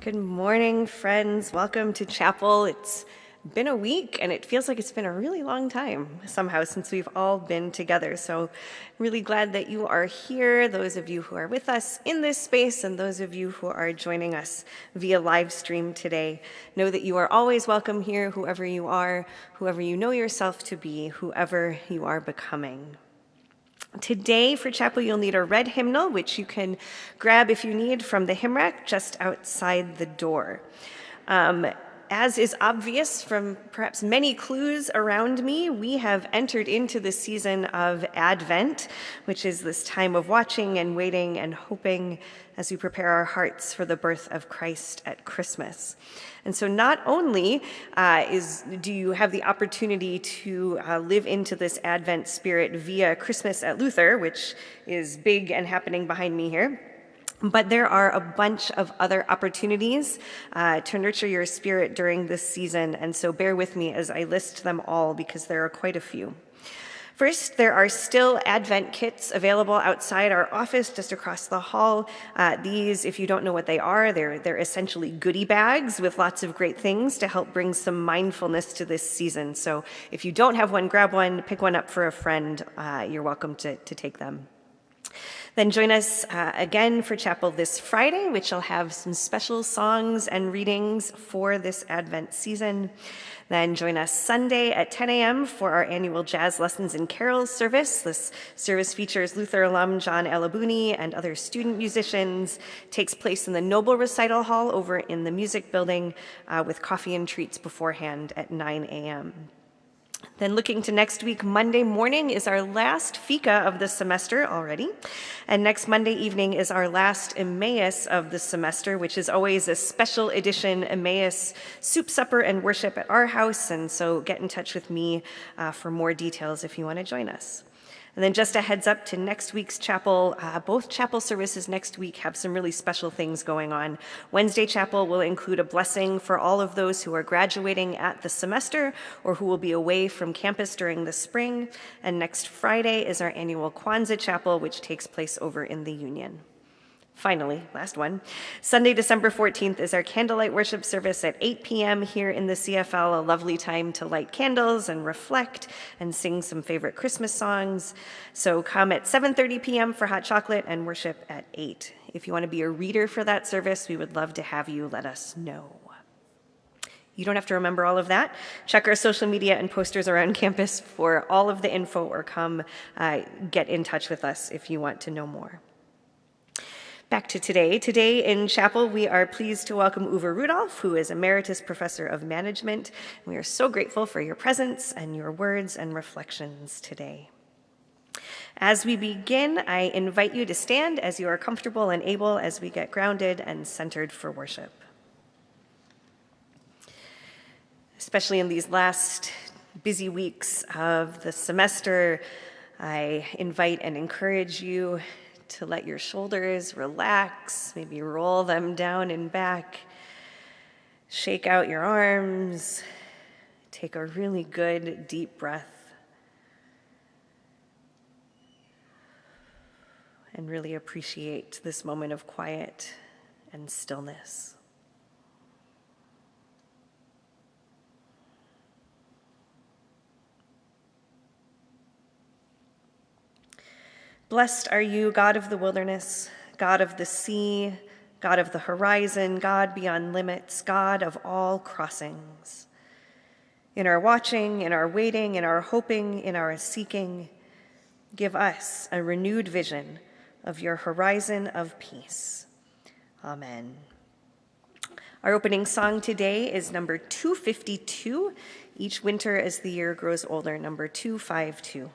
Good morning, friends. Welcome to chapel. It's been a week, and it feels like it's been a really long time somehow since we've all been together. So really glad that you are here, those of you who are with us in this space and those of you who are joining us via live stream today. Know that you are always welcome here, whoever you are, whoever you know yourself to be, whoever you are becoming. Today for chapel, you'll need a red hymnal, which you can grab if you need from the hymn rack just outside the door. As is obvious from perhaps many clues around me, we have entered into the season of Advent, which is this time of watching and waiting and hoping as we prepare our hearts for the birth of Christ at Christmas. And so not only do you have the opportunity to live into this Advent spirit via Christmas at Luther, which is big and happening behind me here, but there are a bunch of other opportunities to nurture your spirit during this season, and so bear with me as I list them all because there are quite a few. First, there are still Advent kits available outside our office just across the hall. These, if you don't know what they are, they're essentially goodie bags with lots of great things to help bring some mindfulness to this season. So if you don't have one, grab one, pick one up for a friend. You're welcome to take them. Then join us again for chapel this Friday, which will have some special songs and readings for this Advent season. Then join us Sunday at 10 a.m. for our annual Jazz Lessons and Carols service. This service features Luther alum John Alabuni and other student musicians. It takes place in the Noble Recital Hall over in the Music Building with coffee and treats beforehand at 9 a.m. Then looking to next week, Monday morning is our last fika of the semester already. And next Monday evening is our last Emmaus of the semester, which is always a special edition Emmaus soup, supper, and worship at our house. And so get in touch with me for more details if you want to join us. And then just a heads up to next week's chapel. Both chapel services next week have some really special things going on. Wednesday chapel will include a blessing for all of those who are graduating at the semester or who will be away from campus during the spring. And next Friday is our annual Kwanzaa chapel, which takes place over in the Union. Finally, last one, Sunday, December 14th is our candlelight worship service at 8 p.m. here in the CFL, a lovely time to light candles and reflect and sing some favorite Christmas songs. So come at 7:30 p.m. for hot chocolate and worship at 8. If you want to be a reader for that service, we would love to have you. Let us know. You don't have to remember all of that. Check our social media and posters around campus for all of the info, or come get in touch with us if you want to know more. Back to today. Today in chapel, we are pleased to welcome Uwe Rudolph, who is Emeritus Professor of Management. We are so grateful for your presence and your words and reflections today. As we begin, I invite you to stand as you are comfortable and able as we get grounded and centered for worship. Especially in these last busy weeks of the semester, I invite and encourage you to let your shoulders relax, maybe roll them down and back, shake out your arms, take a really good deep breath, and really appreciate this moment of quiet and stillness. Blessed are you, God of the wilderness, God of the sea, God of the horizon, God beyond limits, God of all crossings. In our watching, in our waiting, in our hoping, in our seeking, give us a renewed vision of your horizon of peace. Amen. Our opening song today is number 252, Each Winter as the Year Grows Older, number 252.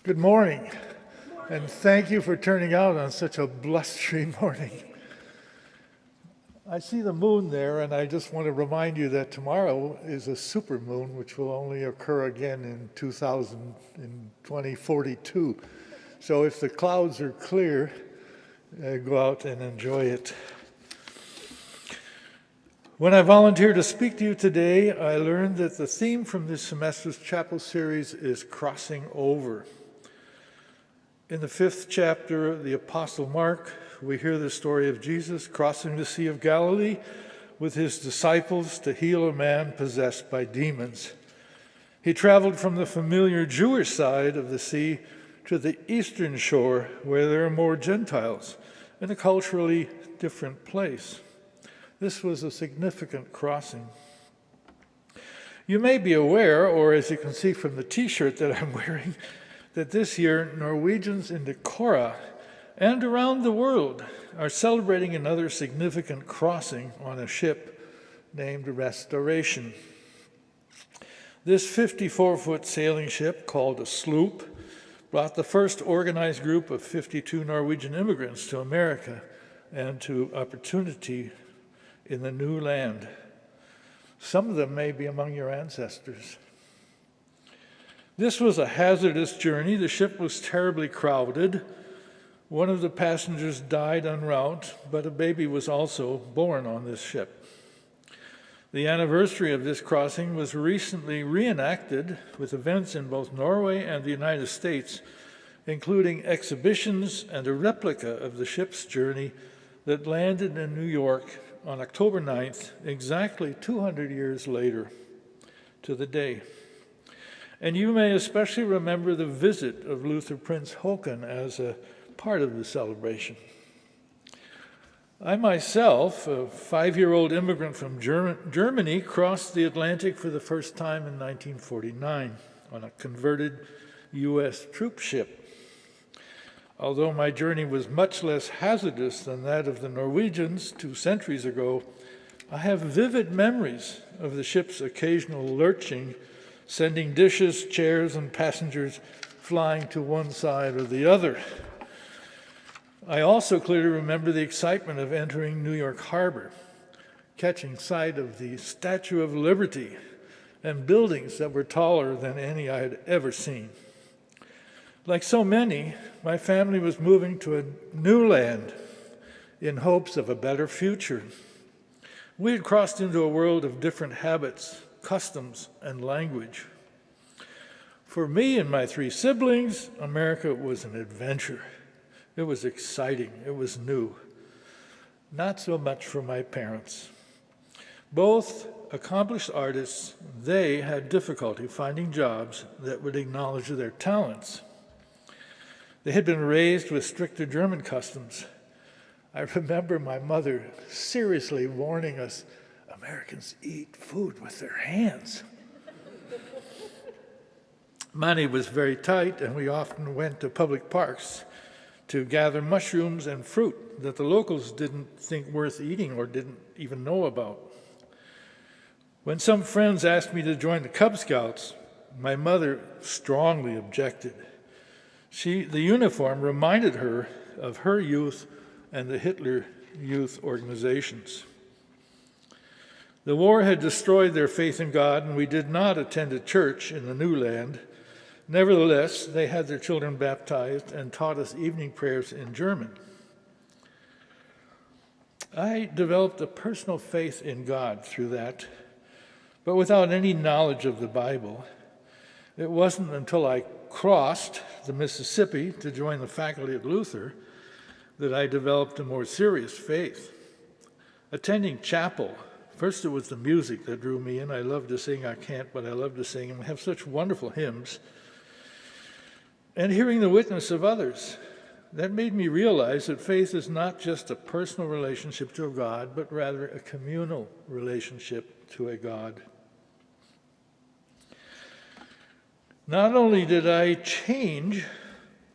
Good morning, and thank you for turning out on such a blustery morning. I see the moon there, and I just want to remind you that tomorrow is a supermoon, which will only occur again in 2042. So if the clouds are clear, go out and enjoy it. When I volunteered to speak to you today, I learned that the theme from this semester's chapel series is crossing over. In the 5th chapter of the Apostle Mark, we hear the story of Jesus crossing the Sea of Galilee with his disciples to heal a man possessed by demons. He traveled from the familiar Jewish side of the sea to the eastern shore, where there are more Gentiles, in a culturally different place. This was a significant crossing. You may be aware, or as you can see from the t-shirt that I'm wearing, that this year Norwegians in Decorah and around the world are celebrating another significant crossing on a ship named Restoration. This 54-foot sailing ship, called a sloop, brought the first organized group of 52 Norwegian immigrants to America and to opportunity in the new land. Some of them may be among your ancestors. This was a hazardous journey. The ship was terribly crowded. One of the passengers died en route, but a baby was also born on this ship. The anniversary of this crossing was recently reenacted with events in both Norway and the United States, including exhibitions and a replica of the ship's journey that landed in New York on October 9th, exactly 200 years later to the day. And you may especially remember the visit of Luther Prince Håkon as a part of the celebration. I myself, a 5-year-old immigrant from Germany, crossed the Atlantic for the first time in 1949 on a converted U.S. troop ship. Although my journey was much less hazardous than that of the Norwegians 2 centuries ago, I have vivid memories of the ship's occasional lurching, sending dishes, chairs, and passengers flying to one side or the other. I also clearly remember the excitement of entering New York Harbor, catching sight of the Statue of Liberty and buildings that were taller than any I had ever seen. Like so many, my family was moving to a new land in hopes of a better future. We had crossed into a world of different habits, customs, and language. For me and my 3 siblings, America was an adventure. It was exciting. It was new. Not so much for my parents. Both accomplished artists, they had difficulty finding jobs that would acknowledge their talents. They had been raised with stricter German customs. I remember my mother seriously warning us, Americans eat food with their hands. Money was very tight, and we often went to public parks to gather mushrooms and fruit that the locals didn't think worth eating or didn't even know about. When some friends asked me to join the Cub Scouts, my mother strongly objected. The uniform reminded her of her youth and the Hitler Youth organizations. The war had destroyed their faith in God, and we did not attend a church in the new land. Nevertheless, they had their children baptized and taught us evening prayers in German. I developed a personal faith in God through that, but without any knowledge of the Bible. It wasn't until I crossed the Mississippi to join the faculty at Luther that I developed a more serious faith. Attending chapel, first it was the music that drew me in. I love to sing. I can't, but I love to sing, and we have such wonderful hymns. And hearing the witness of others, that made me realize that faith is not just a personal relationship to God, but rather a communal relationship to a God. Not only did I change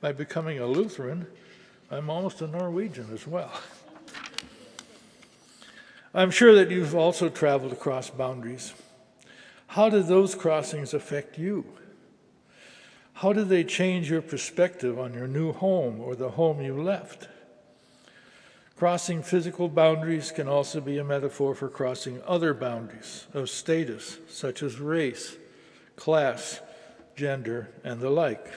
by becoming a Lutheran, I'm almost a Norwegian as well. I'm sure that you've also traveled across boundaries. How did those crossings affect you? How do they change your perspective on your new home or the home you left? Crossing physical boundaries can also be a metaphor for crossing other boundaries of status, such as race, class, gender, and the like.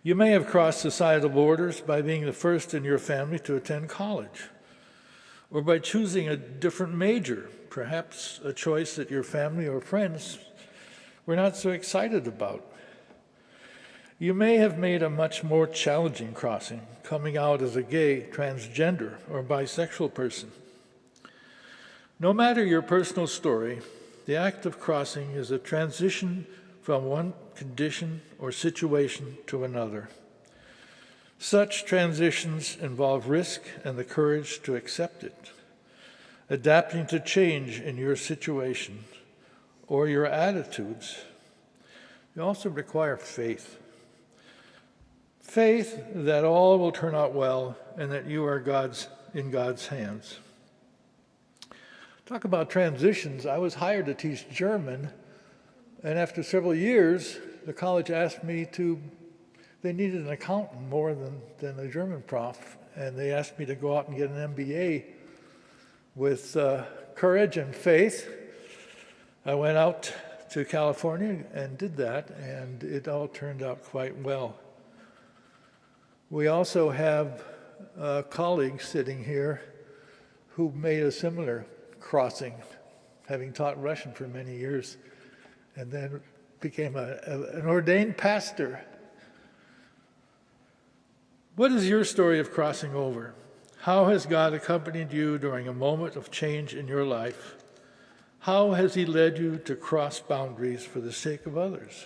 You may have crossed societal borders by being the first in your family to attend college, or by choosing a different major, perhaps a choice that your family or friends were not so excited about. You may have made a much more challenging crossing, coming out as a gay, transgender, or bisexual person. No matter your personal story, the act of crossing is a transition from one condition or situation to another. Such transitions involve risk and the courage to accept it, adapting to change in your situation or your attitudes. You also require faith. Faith that all will turn out well and that you are in God's hands. Talk about transitions. I was hired to teach German, and after several years, the college asked me they needed an accountant more than a German prof, and they asked me to go out and get an MBA with courage and faith. I went out to California and did that, and it all turned out quite well. We also have colleagues sitting here who made a similar crossing, having taught Russian for many years, and then became an ordained pastor. What is your story of crossing over? How has God accompanied you during a moment of change in your life? How has He led you to cross boundaries for the sake of others?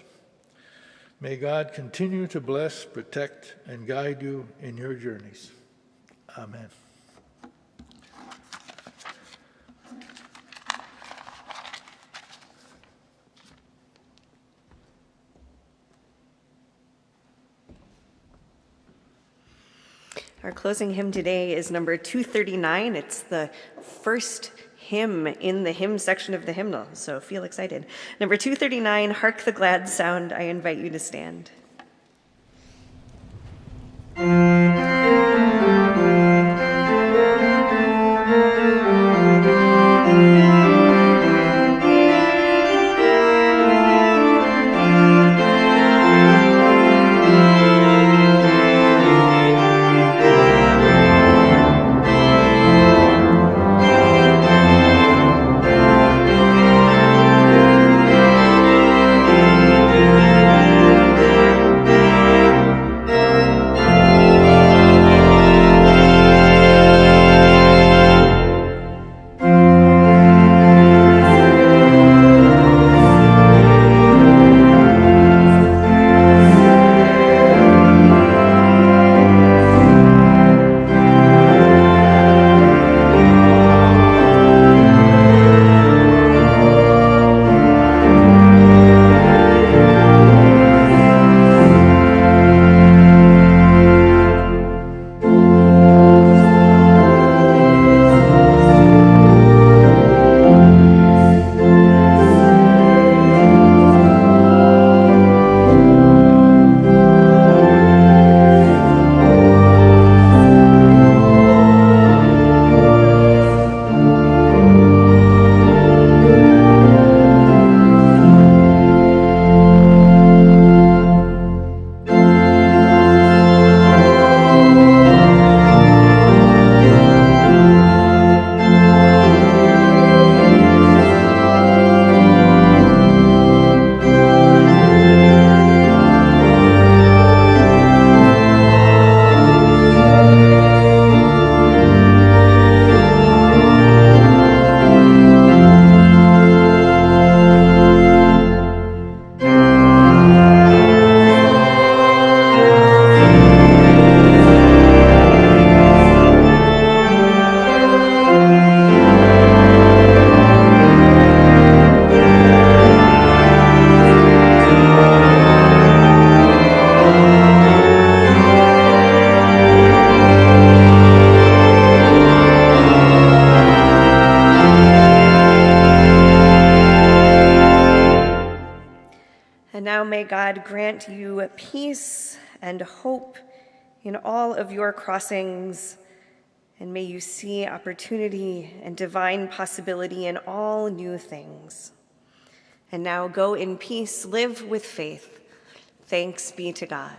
May God continue to bless, protect, and guide you in your journeys. Amen. Our closing hymn today is number 239. It's the first hymn in the hymn section of the hymnal, so feel excited. Number 239, Hark the Glad Sound. I invite you to stand. And now may God grant you peace and hope in all of your crossings, and may you see opportunity and divine possibility in all new things. And now go in peace, live with faith. Thanks be to God.